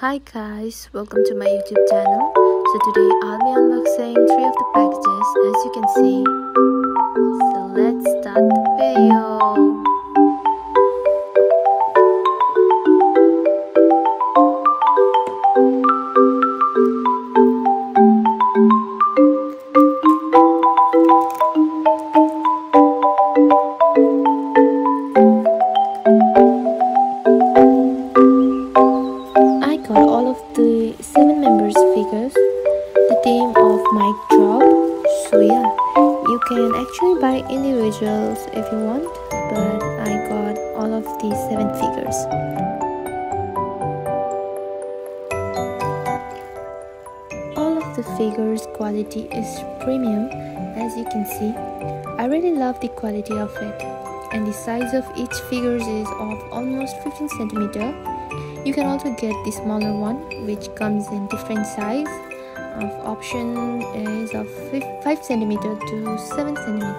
Hi guys, welcome to my YouTube channel. So today I'll be unboxing 3 of the packages as you can see. So let's start the video. All of the 7 members figures, the theme of mic drop. So yeah, you can actually buy individuals if you want, but I got all of the 7 figures. All of the figures quality is premium, as you can see. I really love the quality of it, and the size of each figures is of almost 15 centimeter. You can also get the smaller one, which comes in different size. Option is of 5 cm to 7 cm.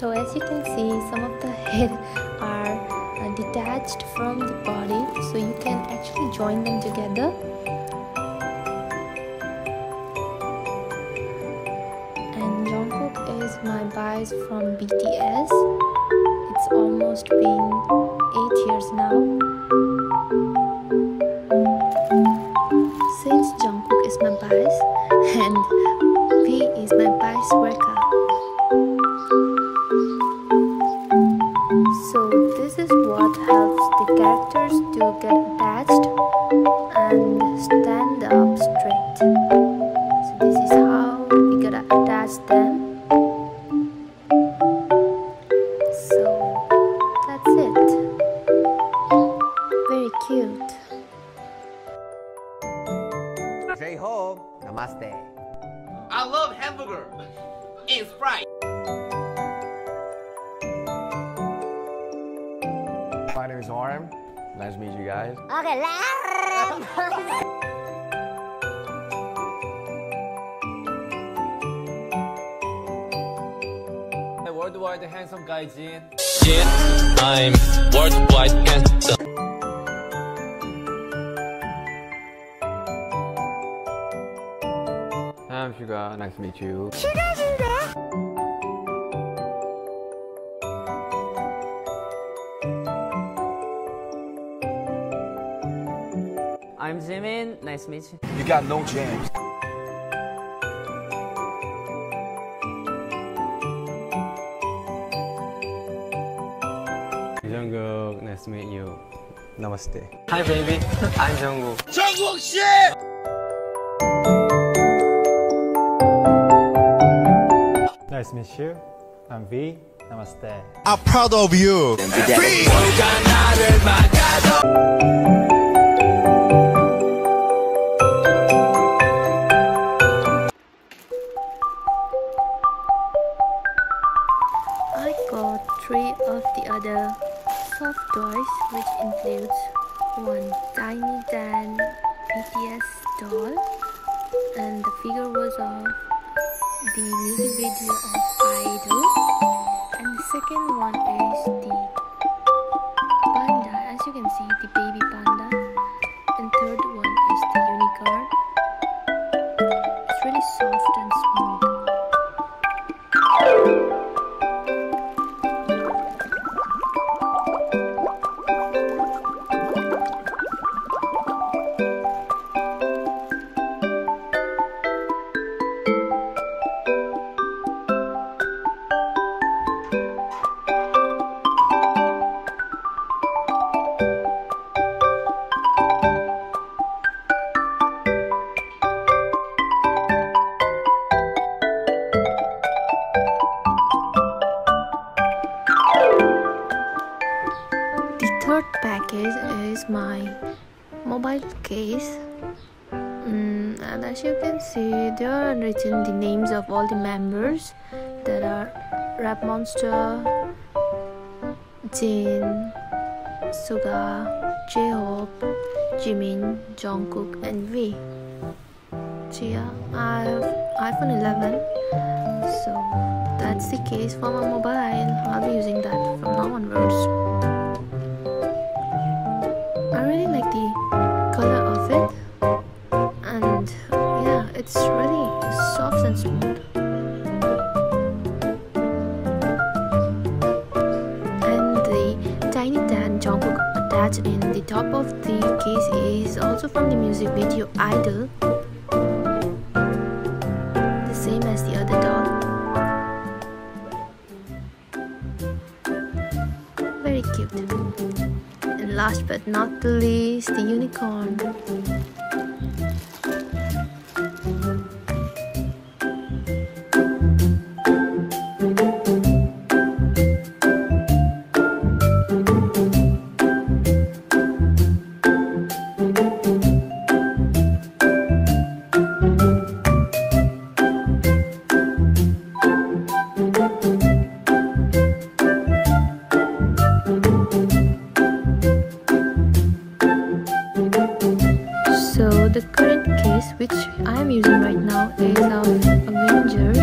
So as you can see, some of the head are detached from the body, so you can actually join them together. And Jungkook is my bias from BTS. It's almost been 8 years now since Jungkook is my bias and V is my bias worker. So this is what helps the characters to get attached and stand up straight. So this is how we gotta attach them. So that's it. Very cute. J-Hope, namaste. I love hamburger and Sprite. My name is Orem. Nice to meet you guys. Okay, Worldwide handsome guy Jin. Jin, I'm worldwide handsome. I'm Suga. Nice to meet you. I'm Jimin. Nice to meet you. You got no jams. Jungkook, nice to meet you. Namaste. Hi, baby. I'm Jungkook. Jungkook shit! Nice to meet you. I'm V. Namaste. I'm proud of you. I got 3 of the other soft toys, which includes one Tiny Dan BTS doll, and the figure was of the music video of Idol, and the second one is the panda, as you can see, the baby panda, and third one is the unicorn. It's really soft and smooth. Third package is my mobile case, and as you can see, there are written the names of all the members. There are Rap Monster, Jin, Suga, J-Hope, Jimin, Jungkook and V. So yeah, I have iPhone 11, so that's the case for my mobile. I'll be using that from now onwards. I really like the color of it, and yeah, it's really soft and smooth. And the tiny tan Jungkook attached in the top of the case is also from the music video Idol, the same as the other doll. Very cute. And last but not the least, the unicorn. So the current case which I am using right now is of Avengers.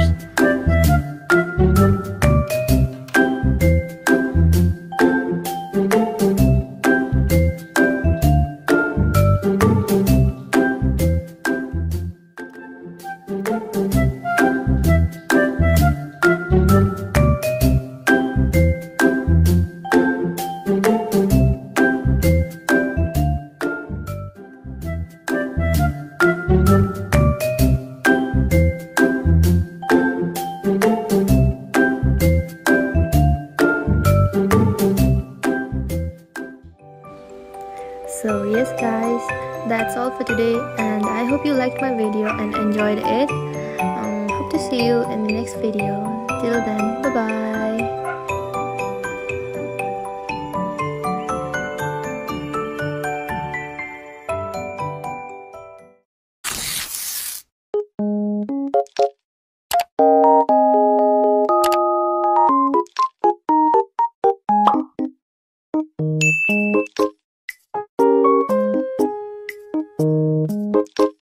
So yes guys, that's all for today, and I hope you liked my video and enjoyed it. Hope to see you in the next video. Till then, bye bye.